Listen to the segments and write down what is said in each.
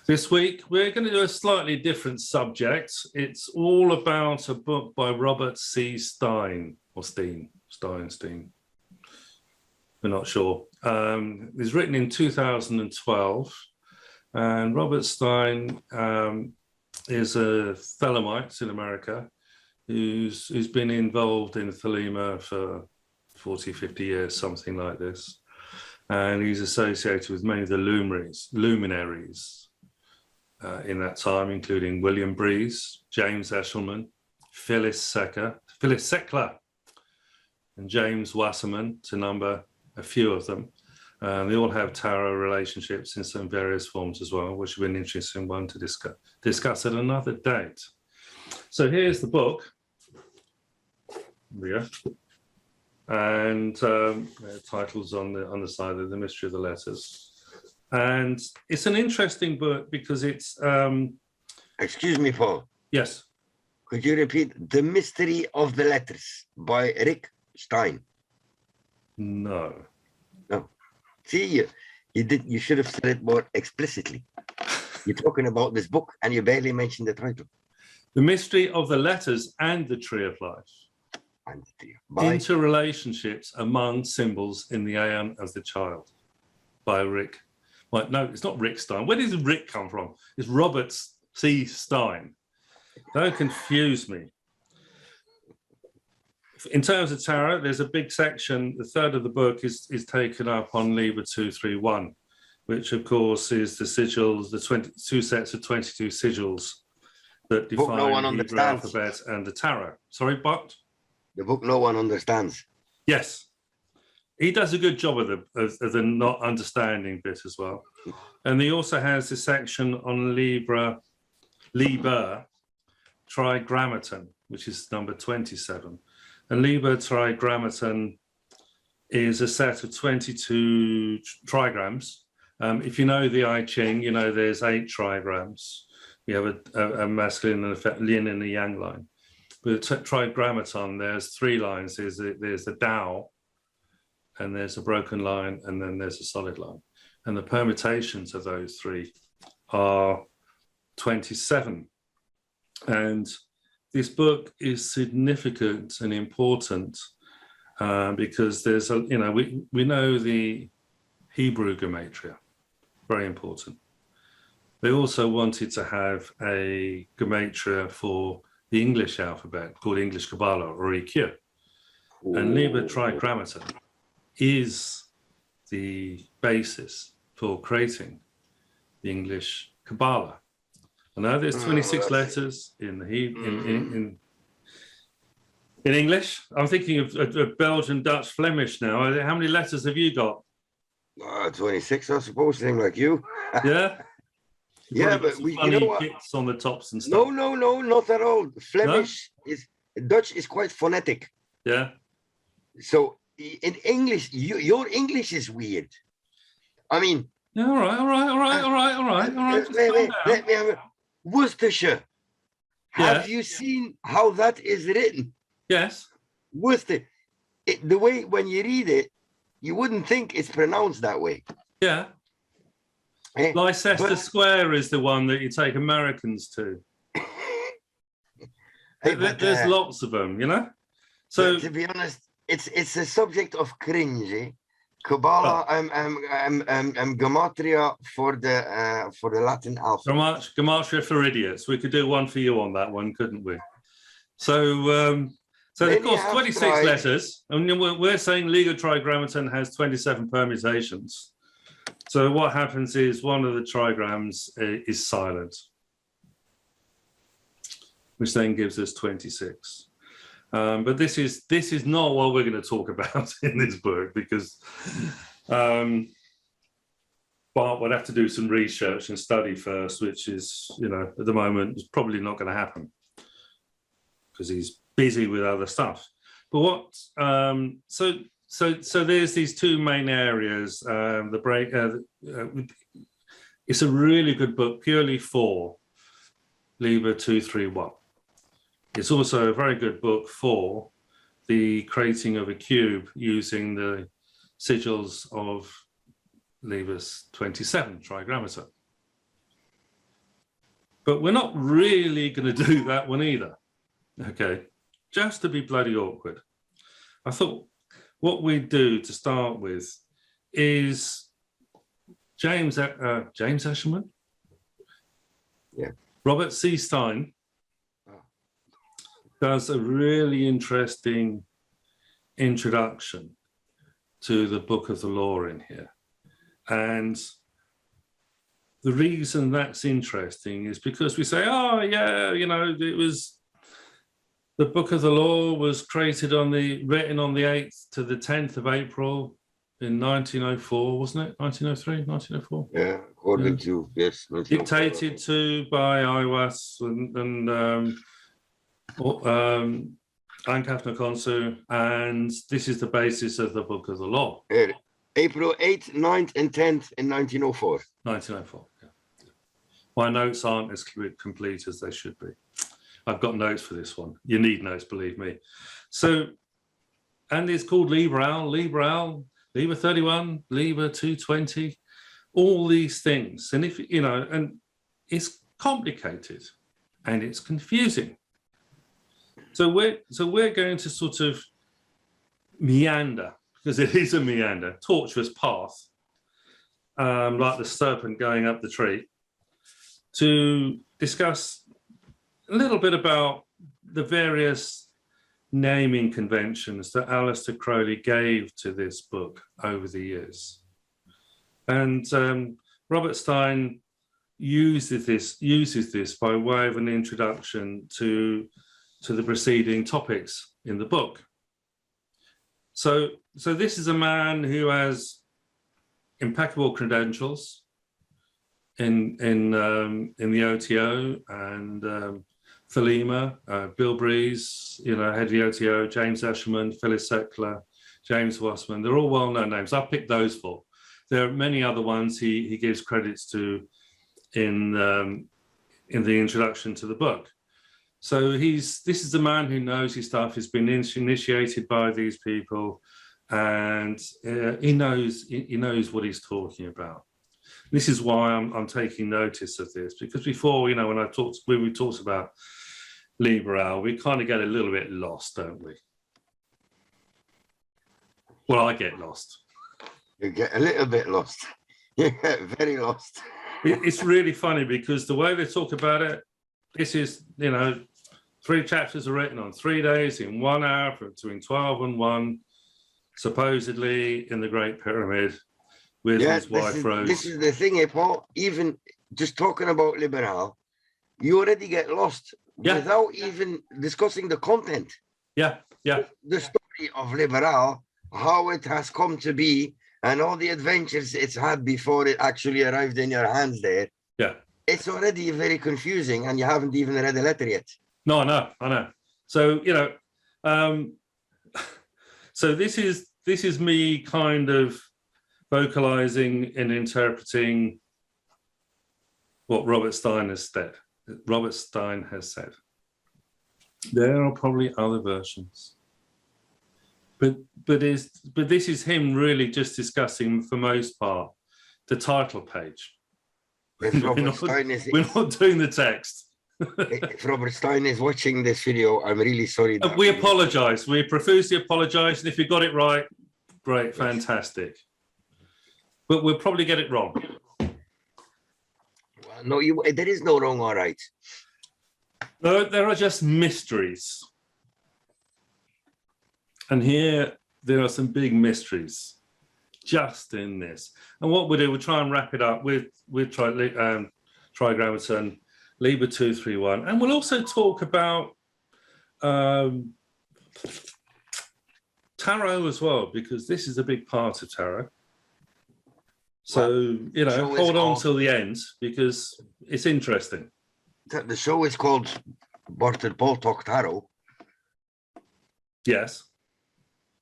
This week, we're going to do a slightly different subject. It's all about a book by Robert C. Stein, or Stein. We're not sure. It was written in 2012, and Robert Stein is a Thelemite in America who's been involved in Thelema for 40, 50 years, something like this. And he's associated with many of the luminaries in that time, including William Breeze, James Eshelman, Phyllis Seckler, and James Wasserman, to number a few of them. They all have tarot relationships in some various forms as well, which would be an interesting one to discuss at another date. So here's the book. There we go. And titles on the side of The Mystery of the Letters. And it's an interesting book because it's... Excuse me, Paul. Yes. Could you repeat The Mystery of the Letters by Rick Stein? No. No. See, you should have said it more explicitly. You're talking about this book and you barely mentioned the title. The Mystery of the Letters and the Tree of Life. Interrelationships among symbols in the Aeon of the Child by Rick. Well, no, it's not Rick Stein. Where does Rick come from? It's Robert C. Stein. Don't confuse me. In terms of tarot, there's a big section. The third of the book is taken up on Liber 231, which of course is the sigils, the 22 sets of 22 sigils that define the Hebrew alphabet and the tarot. Sorry, Bart? The book no one understands. Yes. He does a good job of the not understanding bit as well. And he also has a section on Liber Trigrammaton, which is number 27. And Liber Trigrammaton is a set of 22 trigrams. If you know the I Ching, you know there's 8 trigrams. You have a masculine and a yin and a yang line. With Trigrammaton, there's 3 lines. There's the Tao, and there's a broken line, and then there's a solid line. And the permutations of those 3 are 27. And this book is significant and important because there's a, we know the Hebrew gematria, very important. They also wanted to have a gematria for the English alphabet called English Kabbalah or EQ. And Liber Trigrammaton is the basis for creating the English Kabbalah. I know there's 26 letters in English. I'm thinking of Belgian, Dutch, Flemish now. How many letters have you got? 26, I suppose, same like you. Yeah? Yeah, but you know what? Hits on the tops and stuff. No, not at all. Flemish Dutch is quite phonetic. Yeah. So in English, your English is weird. I mean. Yeah, all right. Let me have Worcestershire. Have you seen how that is written? Yes. Worcester. The way when you read it, you wouldn't think it's pronounced that way. Yeah. Leicester Square is the one that you take Americans to. There's lots of them, So to be honest, it's a subject of cringe. Eh? Kabbalah, gematria for the Latin alphabet. Gematria for idiots. We could do one for you on that one, couldn't we? So of course, 26 letters. I mean, we're saying Liber Trigrammaton has 27 permutations. So what happens is one of the trigrams is silent, which then gives us 26. But this is not what we're going to talk about in this book because Bart would have to do some research and study first, which is, at the moment, is probably not going to happen because he's busy with other stuff. But what? So there's these 2 main areas. It's a really good book purely for Liber 231. It's also a very good book for the creating of a cube using the sigils of Liber's 27 Trigrammaton. But we're not really going to do that one either. Okay, just to be bloody awkward. I thought what we'd do to start with is James Eshelman, yeah, Robert C. Stein does a really interesting introduction to the Book of the Law in here. And the reason that's interesting is because we say, oh yeah, you know, it was the Book of the Law was created written on the 8th to the 10th of April in 1904, wasn't it? 1903, 1904? Yeah, according to, yes. Dictated to by Iwas and Ankafna Konsu, and this is the basis of the Book of the Law. April 8th, 9th, and 10th in 1904. 1904, yeah. My notes aren't as complete as they should be. I've got notes for this one. You need notes, believe me. So, and it's called Liber L, Liber 31, Liber 220, all these things. And if, you know, and it's complicated and it's confusing. So we're going to sort of meander, because it is a meander, tortuous path, like the serpent going up the tree, to discuss a little bit about the various naming conventions that Aleister Crowley gave to this book over the years. And Robert Stein uses this by way of an introduction to the preceding topics in the book. So this is a man who has impeccable credentials in the OTO and Thelema, Bill Breeze, you know, head of the OTO, James Eshelman, Phyllis Seckler, James Wassman. They're all well-known names. I've picked those four. There are many other ones he gives credits to in the introduction to the book. So this is a man who knows his stuff. He's been initiated by these people, and he knows what he's talking about. This is why I'm taking notice of this, because before, you know, when we talked about Liber L, we kind of get a little bit lost, don't we? Well, I get lost. You get a little bit lost. You get very lost. It's really funny because the way they talk about it, this is, you know, 3 chapters are written on 3 days in 1 hour between 12 and 1, supposedly in the Great Pyramid with his wife Rose. This is the thing, Paul. Even just talking about Liber L, you already get lost without even discussing the content. Yeah, yeah. The story of Liber L, how it has come to be, and all the adventures it's had before it actually arrived in your hands there. Yeah. It's already very confusing, and you haven't even read the letter yet. No, I know. So, you know, so this is me kind of vocalizing and interpreting what Robert Stein has said. There are probably other versions, but this is him really just discussing, for most part, the title page. We're not doing the text. If Robert Stein is watching this video, I'm really sorry. We apologize. We profusely apologize. And if you got it right, great, fantastic. But we'll probably get it wrong. Well, no, there is no wrong or right. No, there are just mysteries. And here, there are some big mysteries just in this. And what we'll do, we'll try and wrap it up with Trigrammaton, Liber 231, and we'll also talk about tarot as well, because this is a big part of tarot. So, you know, hold on till the end, because it's interesting. The show is called Bart and Paul Talk Tarot. Yes.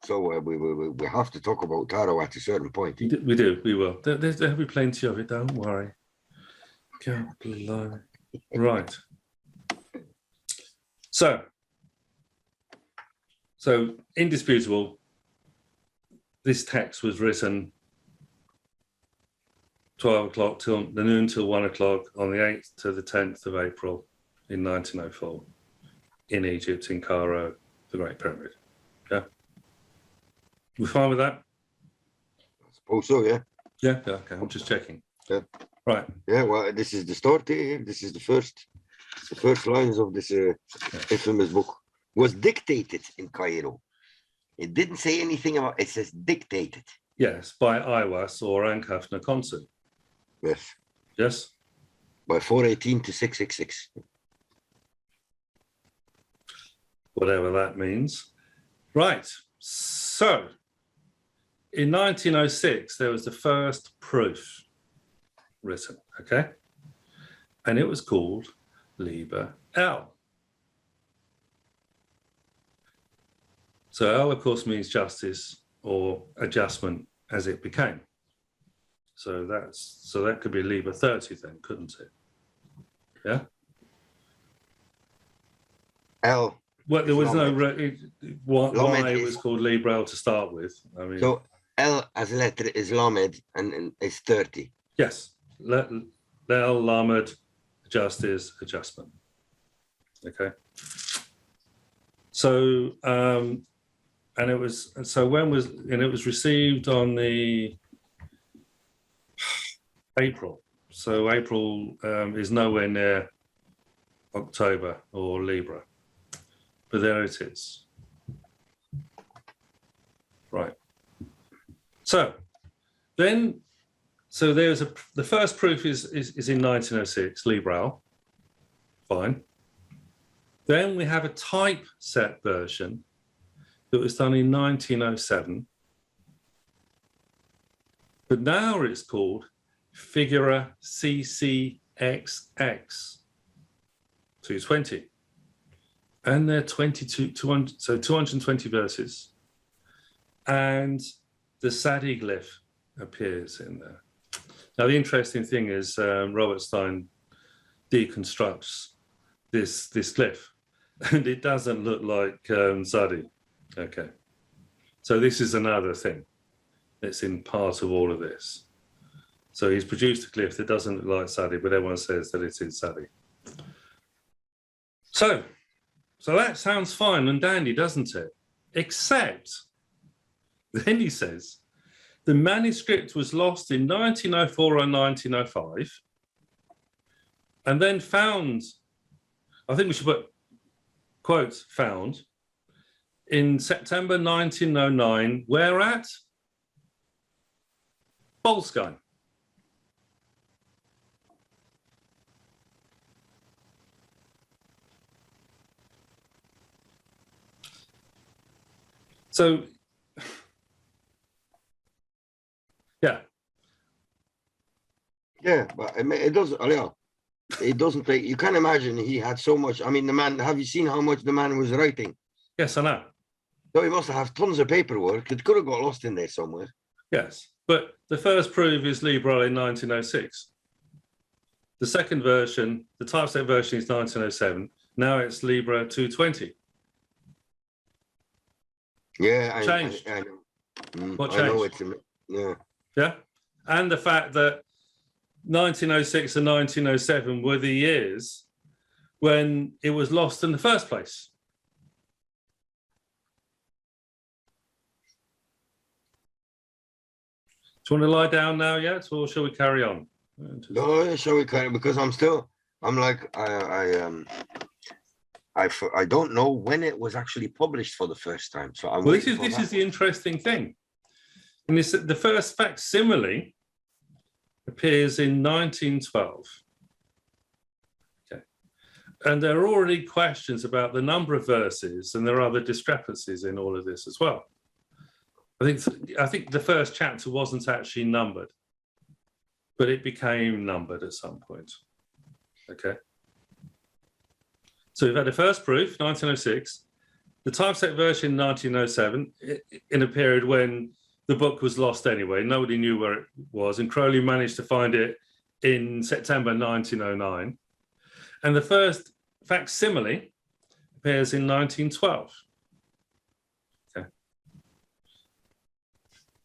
So we have to talk about tarot at a certain point. We do, we will. There'll be plenty of it, don't worry. God blow. Right. So indisputable, this text was written 12 o'clock till the noon till 1 o'clock on the 8th to the 10th of April in 1904 in Egypt, in Cairo, the Great Pyramid. Yeah. We fine with that? I suppose so, yeah. Yeah, okay, I'm just checking. Yeah. Right. Yeah, well, this is the start here. This is the first lines of this infamous book. Was dictated in Cairo. It didn't say anything about it, says dictated. Yes, by Iwas or Ankafna Konsu. Yes. Yes? By 418 to 666. Whatever that means. Right. So, in 1906, there was the first proof written, okay? And it was called Liber L. So L, of course, means justice or adjustment as it became. So that could be Liber 30 then, couldn't it? Yeah? L. Well, there was no why it is, was called Liber L to start with. I mean, so L as a letter is Lamed and it's 30. yes, L, Lamed, justice, adjustment. Okay. So and it was it was received on the April. So April is nowhere near October or Libra. But there it is. Right. So then, there's the first proof is in 1906, Libra. Fine. Then we have a typeset version that was done in 1907. But now it's called Figura CCXX 220. And they're 220 verses. And the Tzaddi glyph appears in there. Now, the interesting thing is Robert Stein deconstructs this glyph, and it doesn't look like Tzaddi. Okay. So this is another thing that's in part of all of this. So he's produced a glyph that doesn't look like Tzaddi, but everyone says that it is Tzaddi. So that sounds fine and dandy, doesn't it? Except, then he says, the manuscript was lost in 1904 or 1905, and then found, I think we should put quotes, found, in September 1909, where at? Boleskine. So, yeah. Yeah, but it doesn't, it doesn't take, you can't imagine he had so much. I mean, the man, have you seen how much the man was writing? Yes, I know. So he must have tons of paperwork. It could have got lost in there somewhere. Yes, but the first proof is Liber in 1906. The second version, the typeset version is 1907. Now it's Liber 220. Yeah, Changed. I know. What changed? I know it's, yeah. Yeah, and the fact that 1906 and 1907 were the years when it was lost in the first place. Do you want to lie down now yet, or shall we carry on? No, shall we carry? Because I'm like, I don't know when it was actually published for the first time. So I'm well, this is the interesting thing. And the first facsimile appears in 1912. Okay. And there are already questions about the number of verses, and there are other discrepancies in all of this as well. I think the first chapter wasn't actually numbered, but it became numbered at some point. Okay. So we've had the first proof, 1906, the typeset version, 1907, in a period when the book was lost anyway. Nobody knew where it was, and Crowley managed to find it in September 1909. And the first facsimile appears in 1912. Okay.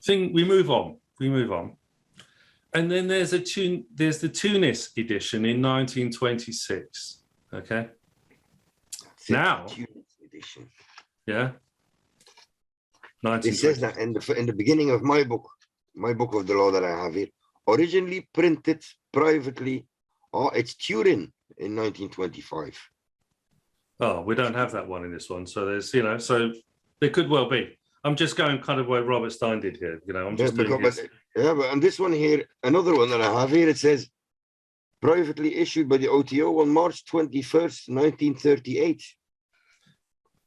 We move on. And then there's the Tunis edition in 1926. Okay. Now, Tunis edition. Yeah. It says that in the beginning of my book of the law that I have here, originally printed privately. Oh, it's Turin in 1925. Oh, we don't have that one in this one. So there's, so there could well be. I'm just going kind of where Robert Stein did here. I'm just doing his... but on this one here, another one that I have here, it says privately issued by the OTO on March 21st, 1938.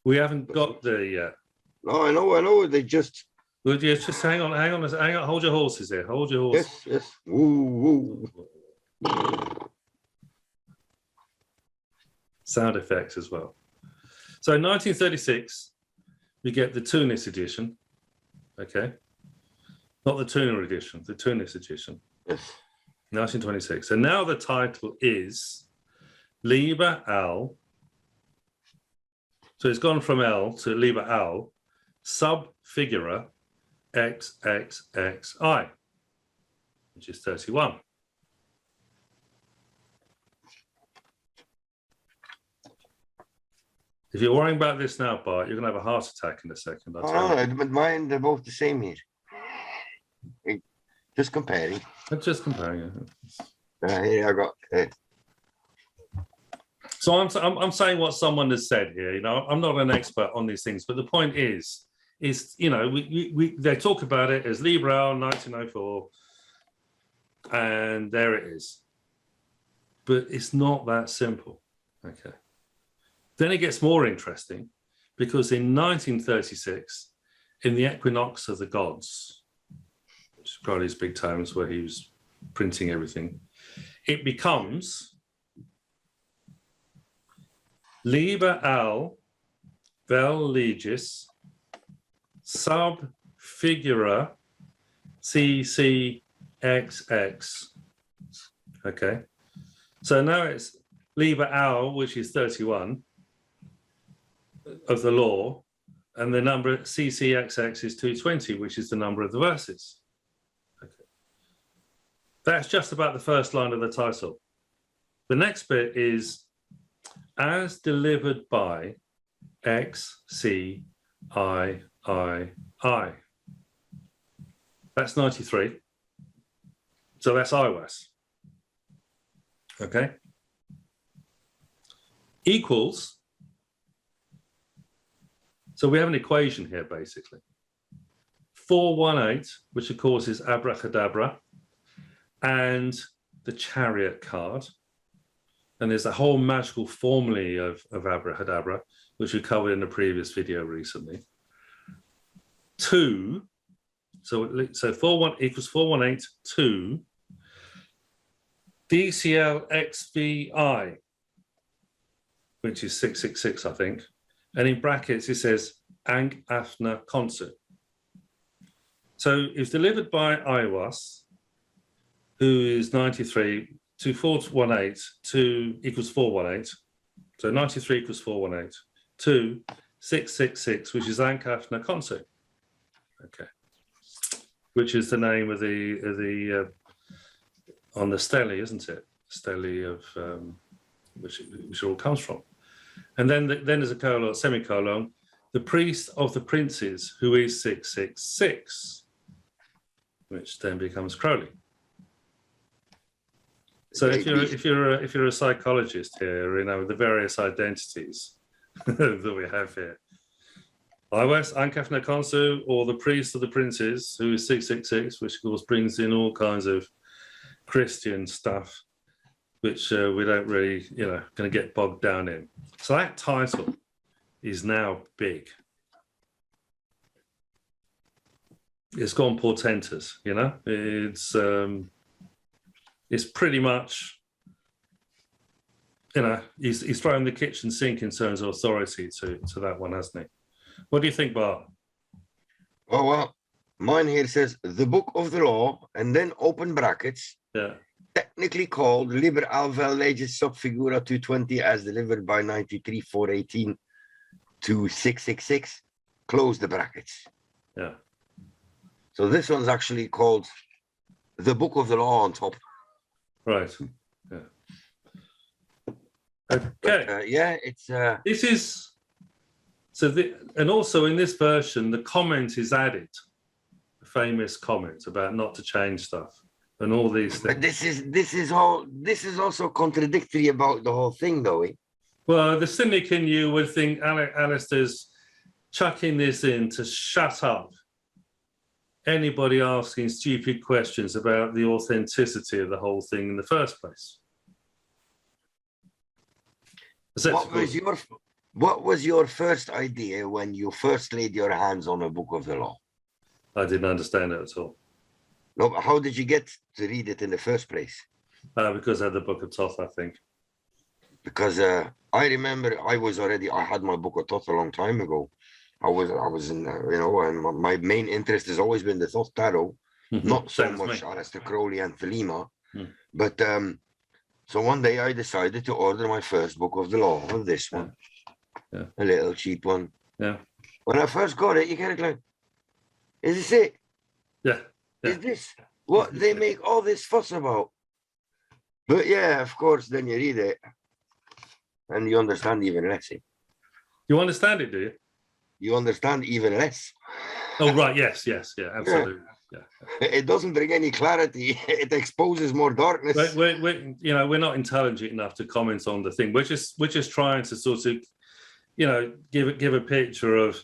We haven't got there yet. No, I know. They just... Well, yeah, just hang on. Hold your horses here. Hold your horses. Yes. Woo. Sound effects as well. So in 1936, we get the Tunis edition. Okay. Not the Tuner edition, the Tunis edition. Yes. 1926. And now the title is Liber L. So it's gone from L to Liber L, sub Figura XXXI, which is 31. If you're worrying about this now, Bart, you're going to have a heart attack in a second. But mine, they're both the same here. Just comparing. Just comparing. Here I got. So I'm saying what someone has said here. I'm not an expert on these things, but the point is they talk about it as Liber L 1904, and there it is. But it's not that simple. Okay. Then it gets more interesting because in 1936, in the Equinox of the Gods, which is Crowley's big tomes where he was printing everything, it becomes Liber L vel legis sub Figura CCXX. Okay. So now it's Liber L, which is 31 of the law, and the number CCXX is 220, which is the number of the verses. Okay. That's just about the first line of the title. The next bit is as delivered by XCIII. That's 93. So that's IWAS. Okay. Equals. So we have an equation here, basically. 418, which of course is abracadabra, and the chariot card. And there's a whole magical formulae of abracadabra, which we covered in a previous video recently. 2, so 41 equals 418, 2, DCLXVI, which is 666, I think. And in brackets, it says Ankh Afna Concert. So it's delivered by Iwas, who is 93, to 418, 2 equals 418. So 93 equals 418, 2, 666, which is Ankh Afna Concert. Okay. Which is the name of the on the stele, isn't it? Stele of which it all comes from. And then there's a colon, semicolon, the priest of the princes, who is 666, which then becomes Crowley. So if you're a psychologist here, the various identities that we have here, Iwas, Ankafna Konsu, or the priest of the princes, who is 666, which of course brings in all kinds of Christian stuff, which we don't really, going to get bogged down in. So that title is now big. It's gone portentous, It's pretty much, he's thrown the kitchen sink in terms of authority to that one, hasn't he? What do you think, Bart? Oh, well, mine here says the Book of the Law, and then open brackets. Yeah. Technically called Liber L vel legis sub Figura 220 as delivered by 93 418 to 666. Close the brackets. Yeah. So this one's actually called the Book of the Law on top. Right. Yeah. Okay. But, yeah, it's. This is so. And also in this version, the comment is added. The famous comment about not to change stuff and all these things. But this is also contradictory about the whole thing, though. Eh? Well, the cynic in you would think Aleister's chucking this in to shut up anybody asking stupid questions about the authenticity of the whole thing in the first place. What was your first idea when you first laid your hands on a Book of the Law? I didn't understand it at all. No, but how did you get to read it in the first place? Because I had the Book of Thoth, I think. Because I remember I had my Book of Thoth a long time ago. I was in, and my main interest has always been the Thoth Tarot, not so much Aleister Crowley and Thelema. But so one day I decided to order my first Book of the Law, this one, a little cheap one. Yeah. When I first got it, you get it like, is this it? Yeah. Is this what they make all this fuss about? But yeah, of course, then you read it and you understand even less. You understand it, do you? You understand even less. Oh, right. Yes, absolutely. Yeah. It doesn't bring any clarity. It exposes more darkness. We're not intelligent enough to comment on the thing. We're just trying to sort of, give a picture of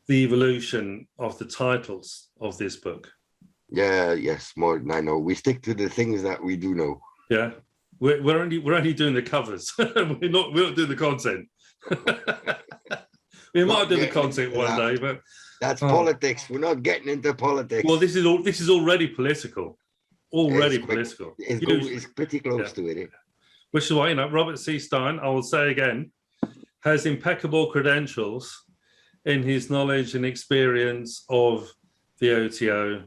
the evolution of the titles of this book. Yeah. Yes. More. I know. We stick to the things that we do know. Yeah. We're only doing the covers. we're not doing the content. We might do the content one day, but that's politics. We're not getting into politics. Well, this is already political. Political. It's pretty close to it. Which is why, Robert C. Stein, I will say again, has impeccable credentials in his knowledge and experience of the OTO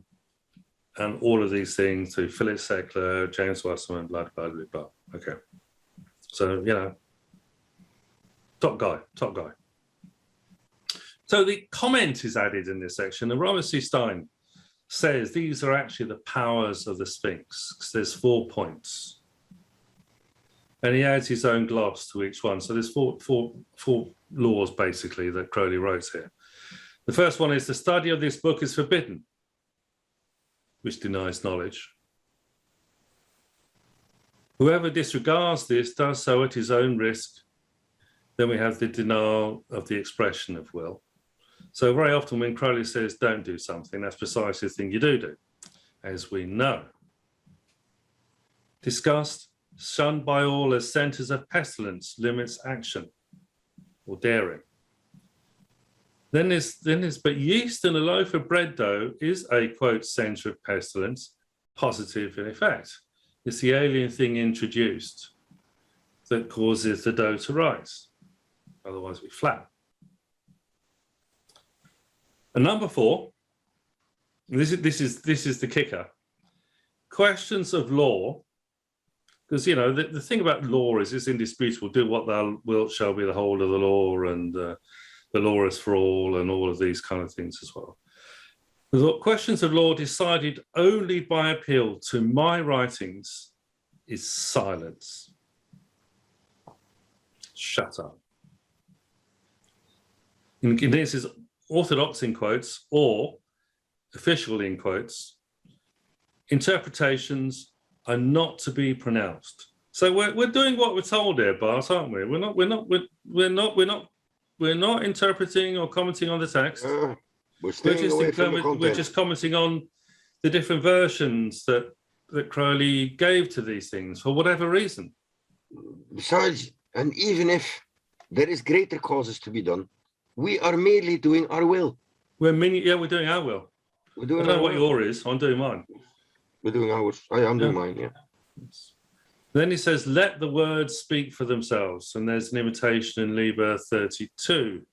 and all of these things through Philip Seckler, James Wasserman, blah, blah, blah, blah. Okay. So, top guy. So the comment is added in this section, and Robert C. Stein says these are actually the powers of the Sphinx, because there's 4 points. And he adds his own gloss to each one. So there's four laws, basically, that Crowley wrote here. The first one is the study of this book is forbidden, which denies knowledge. Whoever disregards this does so at his own risk. Then we have the denial of the expression of will. So very often when Crowley says don't do something, that's precisely the thing you do, as we know. Disgust, shunned by all as centers of pestilence, limits action or daring. Then there's but yeast in a loaf of bread dough is a, quote, center of pestilence, positive in effect. It's the alien thing introduced that causes the dough to rise. Otherwise we flat. And number 4, this is the kicker. Questions of law, because the thing about law is it's indisputable. Do what thou wilt shall be the whole of the law, and the law is for all, and all of these kind of things as well. The questions of law decided only by appeal to my writings is silence. Shut up. And this is orthodox in quotes or official in quotes. Interpretations are not to be pronounced. So we're doing what we're told here, Bart, aren't we? We're not interpreting or commenting on the text. We're just commenting on the different versions that Crowley gave to these things for whatever reason. Besides, and even if there is greater causes to be done, we are merely doing our will. We're doing our will. I don't know what yours is. I'm doing mine. We're doing ours. I'm doing mine, yeah. Then he says, let the words speak for themselves. And there's an imitation in Liber 32,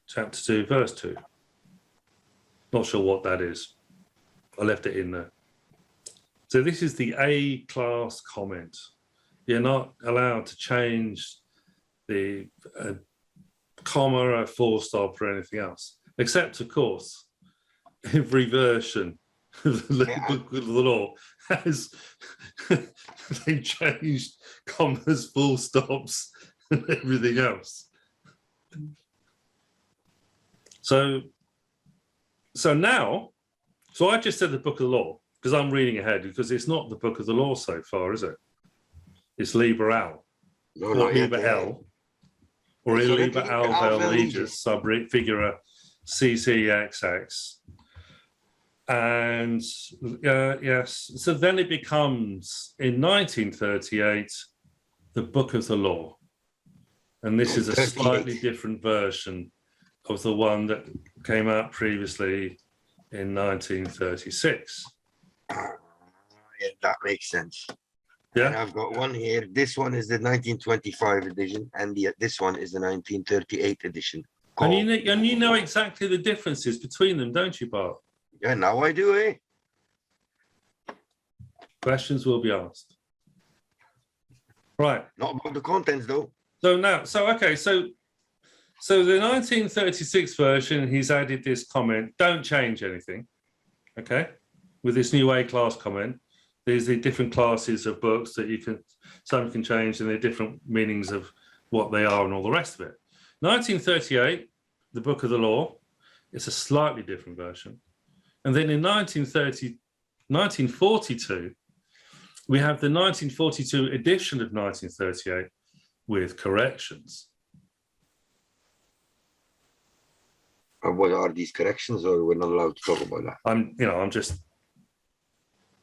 chapter 2, verse 2. Not sure what that is. I left it in there. So this is the A-class comment. You're not allowed to change the comma, a full stop, or anything else. Except, of course, every version the Book of the Law has they changed commas, full stops, and everything else. So now, I just said the Book of the Law because I'm reading ahead, because it's not the Book of the Law so far, is it? It's Liber L, or Liber L, or Liber L Legis sub Figura CCXX. And yes, so then it becomes, in 1938, the Book of the Law. And this is a slightly different version of the one that came out previously in 1936. Yeah, that makes sense. Yeah. And I've got one here. This one is the 1925 edition, and this one is the 1938 edition. And you know exactly the differences between them, don't you, Bart? Yeah, now I do, eh? Questions will be asked. Right. Not about the contents, though. So now, okay, so the 1936 version, he's added this comment, don't change anything, okay? With this new A-class comment, there's the different classes of books that some can change, and the different meanings of what they are and all the rest of it. 1938, the Book of the Law, it's a slightly different version. And then in 1942, we have the 1942 edition of 1938 with corrections. What are these corrections, or we're not allowed to talk about that?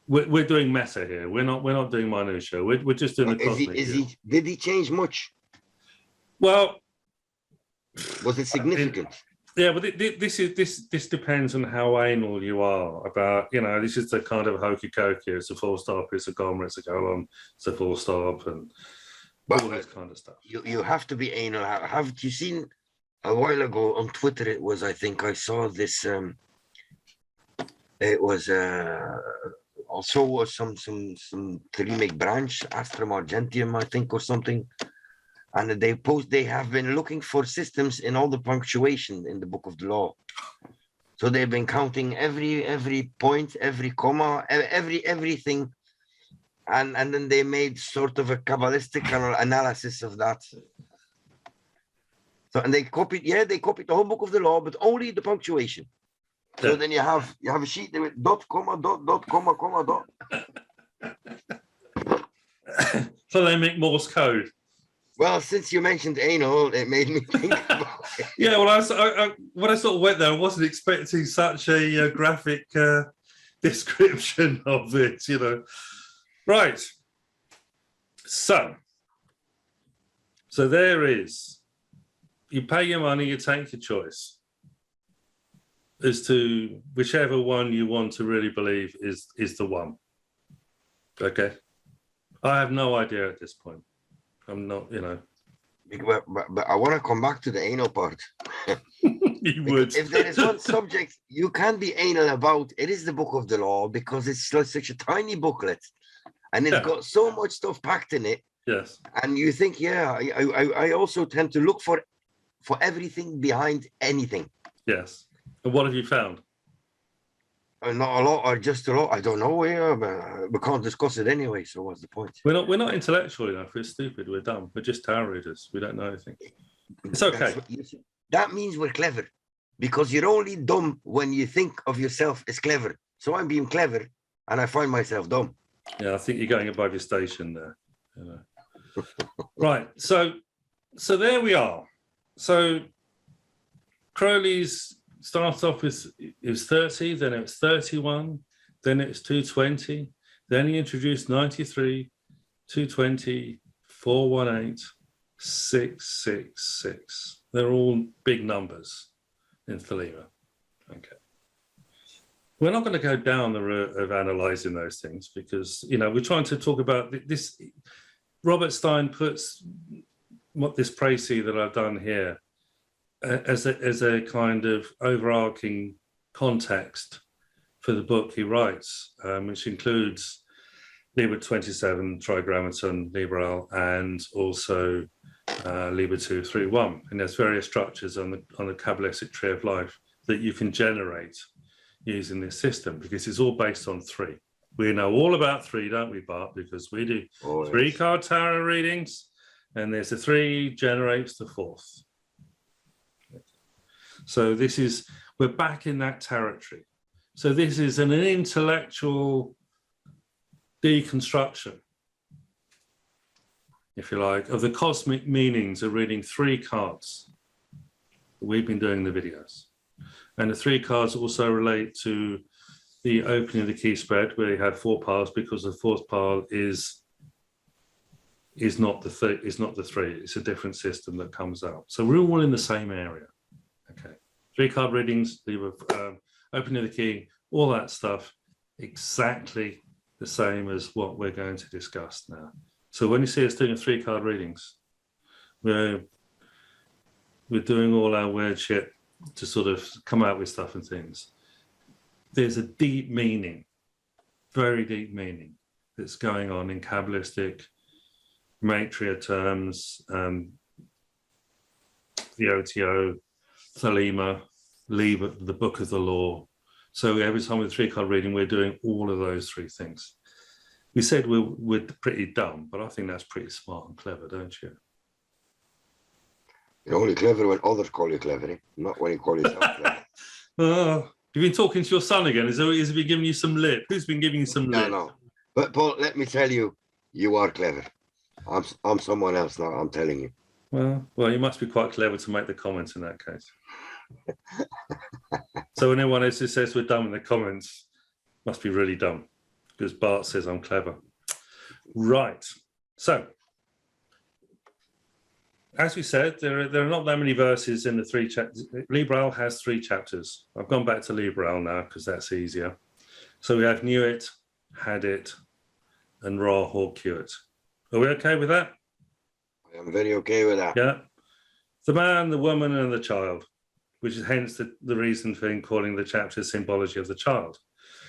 We're doing meta here. We're not doing minutiae. We're just doing the cosmic. Did he change much? Well, was it significant? Yeah, but this depends on how anal you are about, this is the kind of hokey cokey. It's a full stop, it's a comma, it's a colon, it's a full stop, and all this kind of stuff. You have to be anal. Have you seen a while ago on Twitter? It was, I think I saw this. It was also was some Thelemic branch, Astrum Argentium, I think, or something. And they have been looking for systems in all the punctuation in the Book of the Law. So they've been counting every point, every comma, everything. And then they made sort of a Kabbalistic analysis of that. So, and they copied the whole Book of the Law, but only the punctuation. So yeah. Then you have a sheet there with dot, comma, dot, comma, comma, dot. So they make Morse code. Well, since you mentioned anal, it made me think about it. Yeah, well, when I sort of went there, I wasn't expecting such a graphic description of it, Right. So there is, you pay your money, you take your choice as to whichever one you want to really believe is the one. Okay. I have no idea at this point. I'm not, But I want to come back to the anal part. You would. If there is one subject you can be anal about, it is the Book of the Law, because it's such a tiny booklet, and it's got so much stuff packed in it. Yes. And you think, I also tend to look for everything behind anything. Yes. And what have you found? Not a lot, or just a lot. I don't know. We can't discuss it anyway. So what's the point? We're not intellectual enough. We're stupid. We're dumb. We're just tarot readers. We don't know anything. It's okay. That means we're clever, because you're only dumb when you think of yourself as clever. So I'm being clever, and I find myself dumb. Yeah, I think you're going above your station there. Right. So there we are. So Crowley's starts off with, it was 30, then it was 31, then it was 220, then he introduced 93, 220, 418, 666. They're all big numbers in Thelema. Okay. We're not going to go down the route of analysing those things, because, we're trying to talk about this. Robert Stein puts what this précis that I've done here as a kind of overarching context for the book he writes, which includes Liber 27, Trigrammaton, Liber L, and also Liber 231. And there's various structures on the Kabbalistic tree of life that you can generate using this system because it's all based on 3. We know all about 3, don't we, Bart? Because we do 3-card tarot readings, and there's a 3 generates the 4th. So this is, we're back in that territory. So this is an intellectual deconstruction, if you like, of the cosmic meanings of reading 3 cards. We've been doing the videos. And the 3 cards also relate to the opening of the key spread, where you had 4 piles, because the 4th pile is not the 3. It's a different system that comes out. So we're all in the same area. Okay, 3-card readings, opening of the key, all that stuff, exactly the same as what we're going to discuss now. So when you see us doing 3-card readings, we're doing all our weird shit to sort of come out with stuff and things. There's a deep meaning, very deep meaning that's going on in Kabbalistic Maitreya terms, the OTO, Thelema, Liber, the Book of the Law. So every time with 3-card reading, we're doing all of those 3 things. We said we're pretty dumb, but I think that's pretty smart and clever, don't you? You're only clever when others call you clever, not when you call yourself clever. Oh, you've been talking to your son again. Has he been giving you some lip? Who's been giving you some lip? No. But Paul, let me tell you, you are clever. I'm someone else now, I'm telling you. Well, you must be quite clever to make the comments in that case. So when anyone else who says we're dumb in the comments, must be really dumb, because Bart says I'm clever. Right. So, as we said, there are not that many verses in the 3 chapters. Liber L has 3 chapters. I've gone back to Liber L now because that's easier. So we have knew it, had it, and raw or it. Are we okay with that? I am very okay with that. Yeah. The man, the woman, and the child, which is hence the reason for calling the chapter symbology of the child.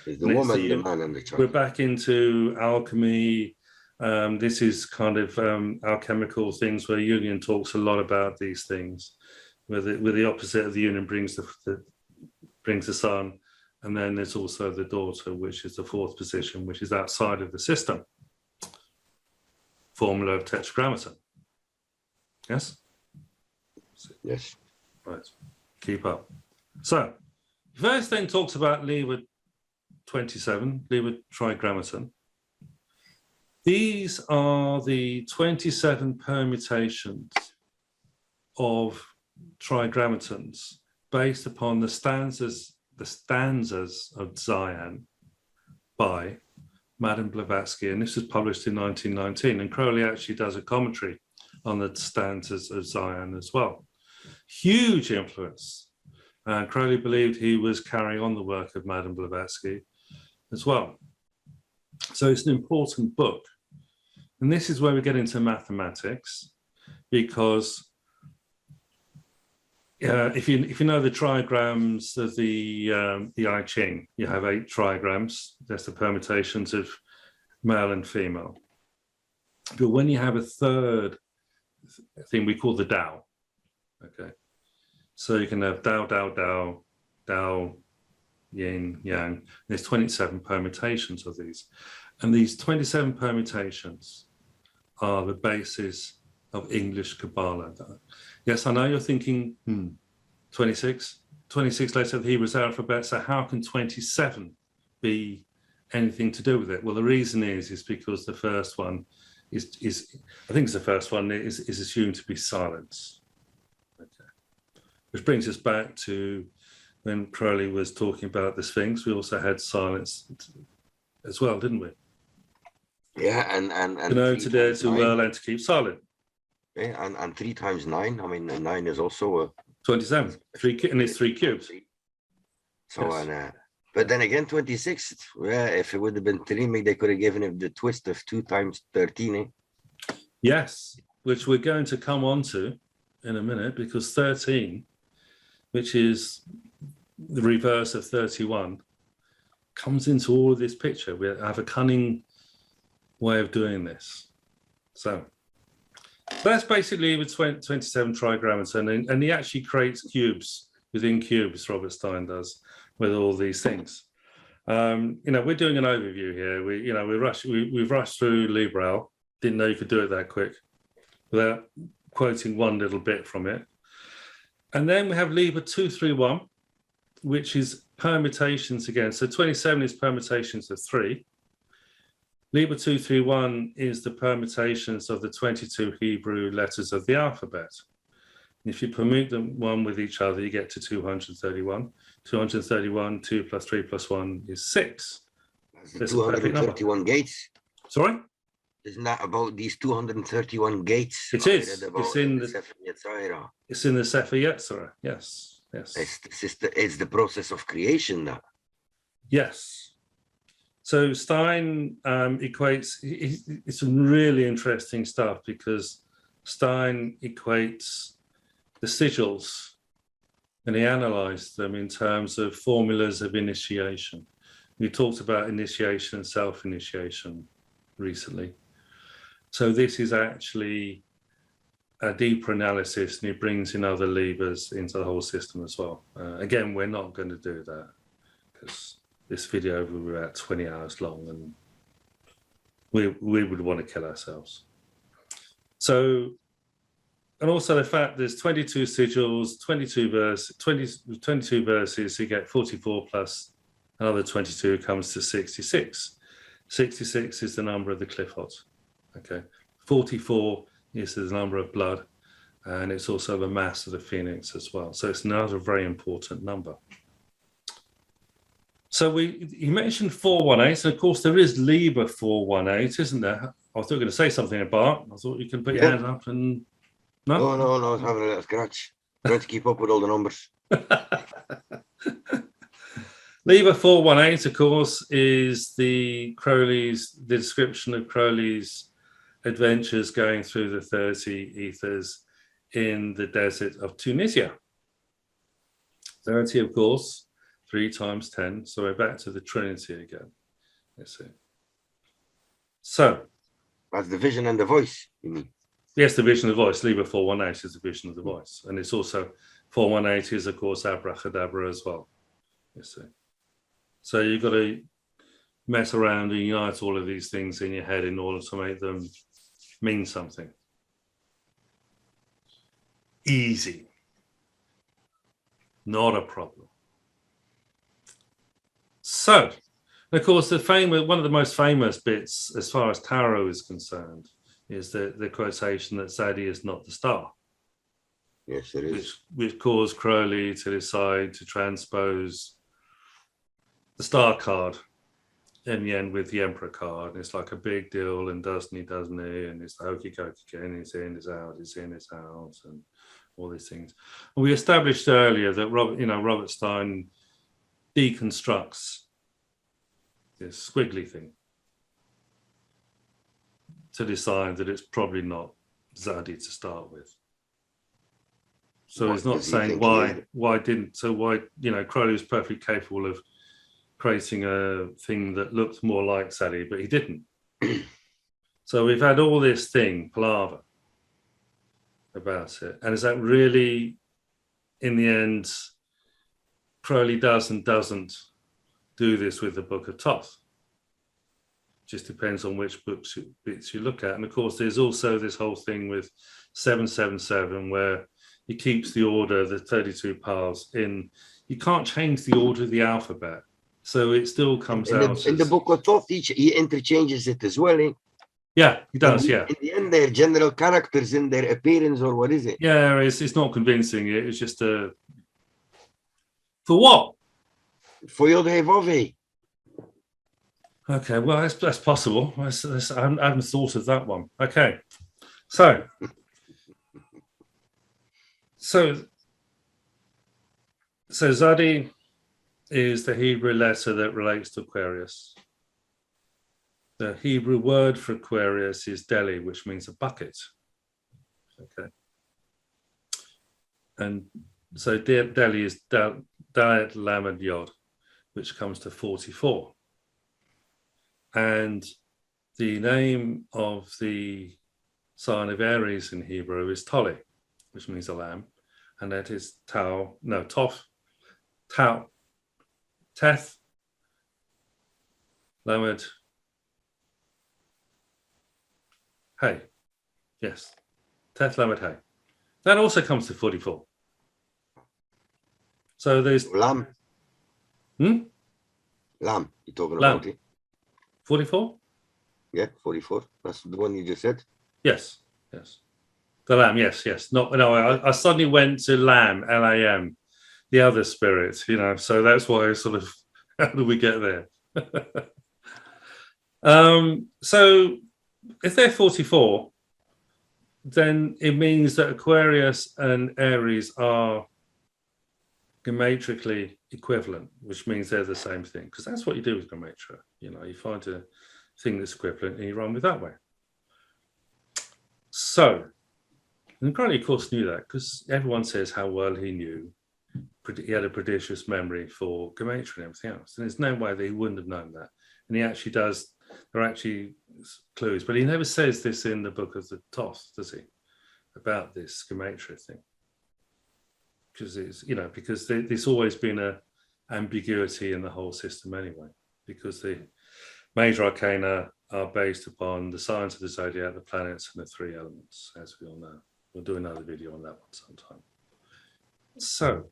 It's the woman, the man, and the child. We're back into alchemy. This is kind of alchemical things where Jungian talks a lot about these things, where the opposite of the union brings the son, and then there's also the daughter, which is the 4th position, which is outside of the system. Formula of Tetragrammaton. Yes? Yes. Right. Keep up. So, first then talks about Liber 27, Liber Trigrammaton. These are the 27 permutations of trigrammatons based upon the stanzas of Dzyan by Madame Blavatsky, and this was published in 1919. And Crowley actually does a commentary on the stanzas of Dzyan as well. Huge influence. Crowley believed he was carrying on the work of Madame Blavatsky as well. So it's an important book. And this is where we get into mathematics, because if you know the trigrams of the I Ching, you have 8 trigrams. That's the permutations of male and female. But when you have a third thing we call the Tao, okay, so you can have Tao, Tao, Tao, Tao, Yin, Yang. There's 27 permutations of these, and these 27 permutations are the basis of English Kabbalah. Yes, I know you're thinking, 26? 26 letters of the Hebrew alphabet, so how can 27 be anything to do with it? Well, the reason is because the first one is I think it's the first one, is assumed to be silence. Okay. Which brings us back to when Crowley was talking about the Sphinx. We also had silence as well, didn't we? Yeah, and to know, to dare, to well, and to keep silent. Yeah, and 3 times 9. I mean, 9 is also a 27. And it's 3 cubes. So, yes. But then again, 26. Yeah, if it would have been 3, maybe they could have given him the twist of 2 times 13. Eh? Yes, which we're going to come on to in a minute, because 13, which is the reverse of 31, comes into all of this picture. We have a cunning way of doing this. So that's basically with 27 trigrammaton, and he actually creates cubes within cubes, Robert Stein does. with all these things. We're doing an overview here. We've rushed through Liber L. Didn't know you could do it that quick without quoting one little bit from it. And then we have Liber 231, which is permutations again. So 27 is permutations of 3. Liber 231 is the permutations of the 22 Hebrew letters of the alphabet. If you permute them one with each other, you get to 231. 231, 2 plus 3 plus 1 is 6. That's 231 gates. Sorry? Isn't that about these 231 gates? It is. It's in the Sefer Yetzirah. Yes. Yes. It's the process of creation now. Yes. So Stein equates, it's some really interesting stuff because Stein equates the sigils and he analyzed them in terms of formulas of initiation. We talked about initiation and self-initiation recently. So this is actually a deeper analysis and he brings in other levers into the whole system as well. Again, we're not going to do that because this video will be about 20 hours long and we would want to kill ourselves. So, and also the fact there's 22 sigils, 22 verses, you get 44 plus another 22 comes to 66. 66 is the number of the clifford. Okay, 44 is the number of blood, and it's also the mass of the phoenix as well. So it's another very important number. So you mentioned 418, and of course there is Liber 418, isn't there? I was still going to say something about. I thought you can put your hands up and no. No, I was having a little scratch. Trying to keep up with all the numbers. Liber 418, of course, is the description of Crowley's adventures going through the 30 ethers in the desert of Tunisia. 30, of course, 3 times 10. So we're back to the Trinity again. Let's see. So. That's the vision and the voice, you mean? Yes, the vision of the voice. Liber 418 is the vision of the voice. And it's also, 418 is, of course, abracadabra as well. You see. So you've got to mess around and unite all of these things in your head in order to make them mean something. Easy. Not a problem. So, of course, one of the most famous bits as far as tarot is concerned is the quotation that Tzaddi is not the star. Yes, it is. Which caused Crowley to decide to transpose the star card in the end with the Emperor card. And it's like a big deal, and doesn't he, and it's the hokey cokey again, it's in, it's out, it's in, it's out, and all these things. And we established earlier that Robert Stein deconstructs this squiggly thing to decide that it's probably not Tzaddi to start with. So he's not saying why Crowley was perfectly capable of creating a thing that looked more like Tzaddi, but he didn't. So we've had all this palaver about it. And is that really, in the end, Crowley does and doesn't do this with the Book of Thoth? Just depends on which bits you look at. And of course, there's also this whole thing with 777 where he keeps the order, the 32 paths in. You can't change the order of the alphabet. So it still comes out. In the Book of Thoth, he interchanges it as well. Yeah, he does, yeah. In the end, they're general characters in their appearance, or what is it? Yeah, it's not convincing. It's just a... For what? For Yod-Heh-Vav-Heh. Okay, well, that's possible. I haven't thought of that one. Okay, so Tzaddi is the Hebrew letter that relates to Aquarius. The Hebrew word for Aquarius is Deli, which means a bucket. Okay, and so Deli is Dalet Lamed Yod, which comes to 44. And the name of the sign of Aries in Hebrew is Toli, which means a lamb. And that is Thoth, Teth, Lamed, Hey. Yes. Teth, Lamed, Hey. That also comes to 44. So there's Lam. Lam. You're talking about it? 44? Yeah, 44. That's the one you just said. Yes. Yes. The Lamb. Yes. Yes. No. I suddenly went to Lamb. Lam. The other spirit. So that's why I sort of. How do we get there? So if they're 44, then it means that Aquarius and Aries are geometrically equivalent, which means they're the same thing, because that's what you do with gematria. You find a thing that's equivalent and you run with that way. So, and Crowley, of course, knew that, because everyone says how well he knew. He had a prodigious memory for gematria and everything else. And there's no way that he wouldn't have known that. And he actually does, there are actually clues, but he never says this in the Book of the Thoth, does he? About this gematria thing. Because it's, because there's always been a ambiguity in the whole system anyway, because the major arcana are based upon the signs of the zodiac, the planets, and the three elements, as we all know. We'll do another video on that one sometime. So,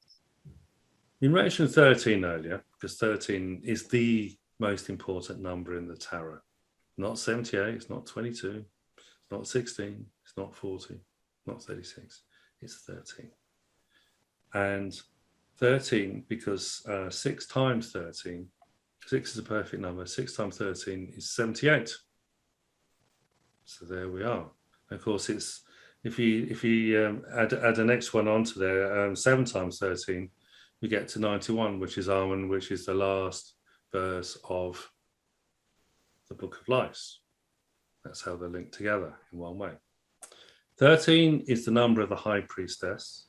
you mentioned 13 earlier, because 13 is the most important number in the tarot. Not 78, it's not 22, it's not 16, it's not 40, not 36, it's 13. And 13, because 6 times 13, 6 is a perfect number, 6 times 13 is 78. So there we are. And of course, it's if you add the next one onto there, 7 times 13, we get to 91, which is Armen, which is the last verse of the Book of Life. That's how they're linked together in one way. 13 is the number of the High Priestess,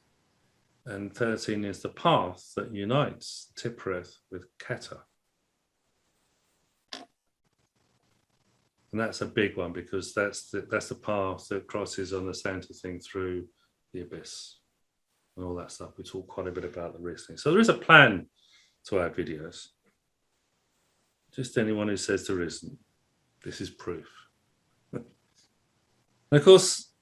and 13 is the path that unites Tiphereth with Keter. And that's a big one, because that's the path that crosses on the center thing through the abyss and all that stuff. We talk quite a bit about the reasoning. So there is a plan to our videos. Just anyone who says there isn't, this is proof. And of course,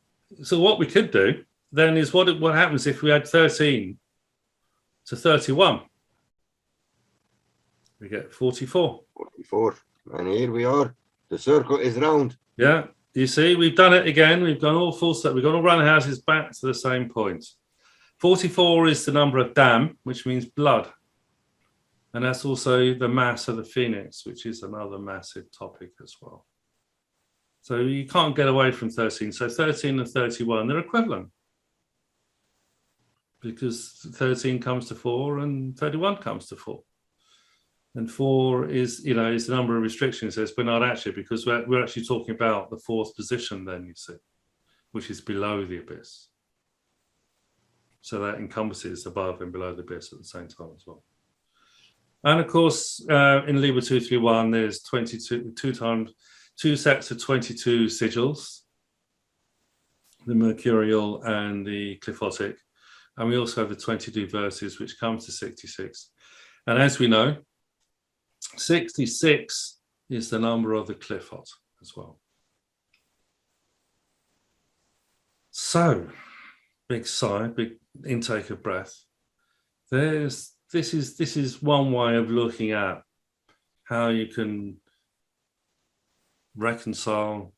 so what we could do then is what happens if we add 13 to 31? We get 44. 44. And here we are. The circle is round. Yeah, you see, we've done it again. We've gone all full set. We've gone all round the houses back to the same point. 44 is the number of dam, which means blood. And that's also the mass of the phoenix, which is another massive topic as well. So you can't get away from 13. So 13 and 31, they're equivalent, because 13 comes to 4 and 31 comes to 4. And 4 is, is the number of restrictions, but not actually, because we're actually talking about the 4th position then, you see, which is below the abyss. So that encompasses above and below the abyss at the same time as well. And of course, in Liber 231, there's 2 sets of 22 sigils, the mercurial and the cliphotic. And we also have the 22 verses, which comes to 66. And as we know, 66 is the number of the cliphot as well. So, big sigh, big intake of breath. This is one way of looking at how you can reconcile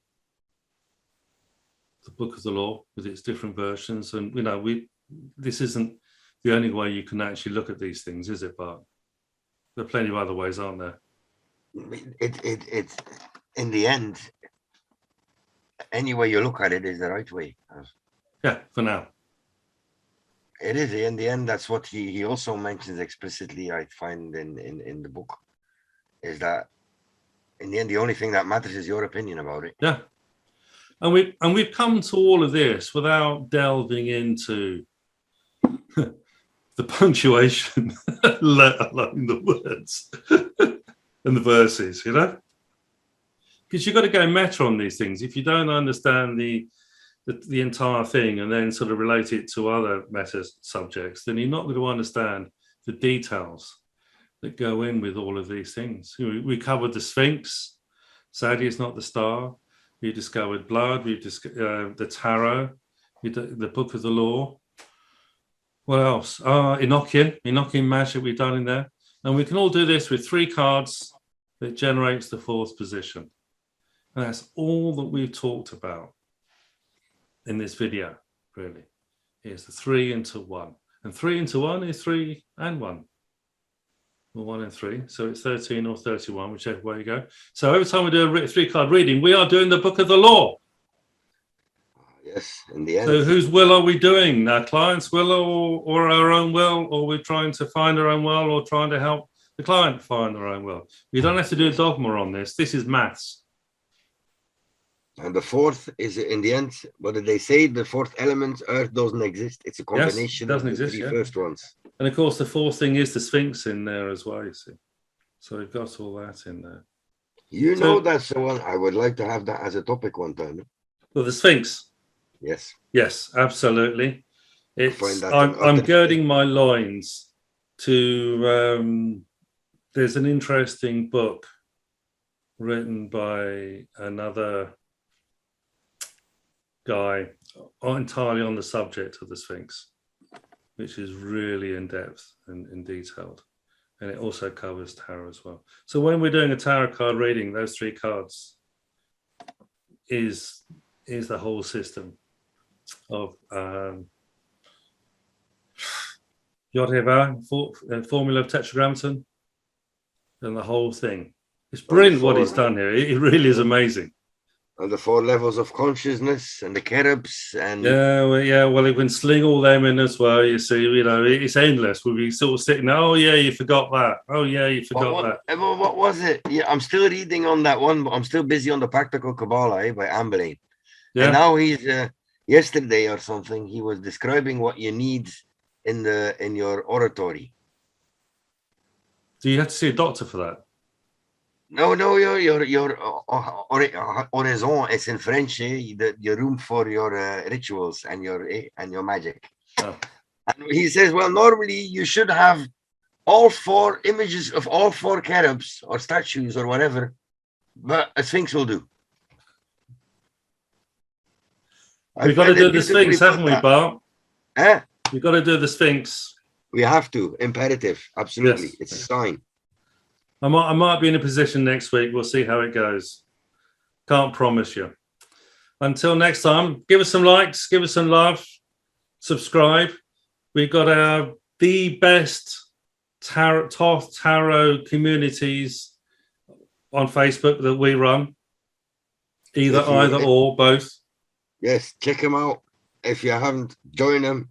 the Book of the Law with its different versions. And this isn't the only way you can actually look at these things, is it, Bart? There are plenty of other ways, aren't there? It's in the end, any way you look at it is the right way. Yeah, for now. It is. In the end, that's what he also mentions explicitly, I find in the book, is that in the end, the only thing that matters is your opinion about it. Yeah. And we've come to all of this without delving into the punctuation, let alone the words and the verses, because you've got to go meta on these things. If you don't understand the entire thing and then sort of relate it to other meta subjects, then you're not going to understand the details that go in with all of these things. We covered the Sphinx. Tzaddi is not the star. We discovered blood. We discovered the tarot. The Book of the Law. What else? Enochian magic we've done in there. And we can all do this with 3 cards that generates the 4th position. And that's all that we've talked about in this video, really. Is the 3 into 1. And 3 into 1 is 3 and 1. Or 1 and 3. So it's 13 or 31, whichever way you go. So every time we do a 3-card reading, we are doing the Book of the Law. Yes, in the end. So whose will are we doing? Our client's will or our own will? Or we're trying to find our own will or trying to help the client find their own will? You don't have to do a dogma on this. This is maths. And the 4th is, in the end, what did they say? The 4th element, Earth, doesn't exist. It's a combination of the 3 first ones. And of course, the 4th thing is the Sphinx in there as well, you see. So we've got all that in there. You know, that's the one. I would like to have that as a topic one time. Well, the Sphinx. Yes. Yes, absolutely. I'm girding my loins to... there's an interesting book written by another guy entirely on the subject of the Sphinx, which is really in depth and detailed, and it also covers tarot as well. So when we're doing a tarot card reading, those 3 cards is the whole system of formula of Tetragrammaton, and the whole thing. It's brilliant what he's done here. It really is amazing. And the 4 levels of consciousness and the cherubs and well, it can sling all them in as well. You see, it's endless. We'll be sort of sitting there, oh yeah, you forgot that. Oh yeah, you forgot that. What was it? Yeah, I'm still reading on that one, but I'm still busy on the Practical Kabbalah by Ambelin. Yeah. And now he's yesterday or something, he was describing what you need in your oratory. Do you have to see a doctor for that? No, your horizon is in French, your room for your rituals and your magic. Oh. And he says, well, normally you should have all 4 images of all 4 cherubs or statues or whatever, but a Sphinx will do. We've got to do the Sphinx, haven't we, Bart? Eh? We've got to do the Sphinx. We have to, imperative, absolutely. Yes. It's a sign. I might be in a position next week. We'll see how it goes. Can't promise you. Until next time, give us some likes, give us some love, subscribe. We've got the best Thoth tarot communities on Facebook that we run. Either or, both. Yes, check them out. If you haven't, join them.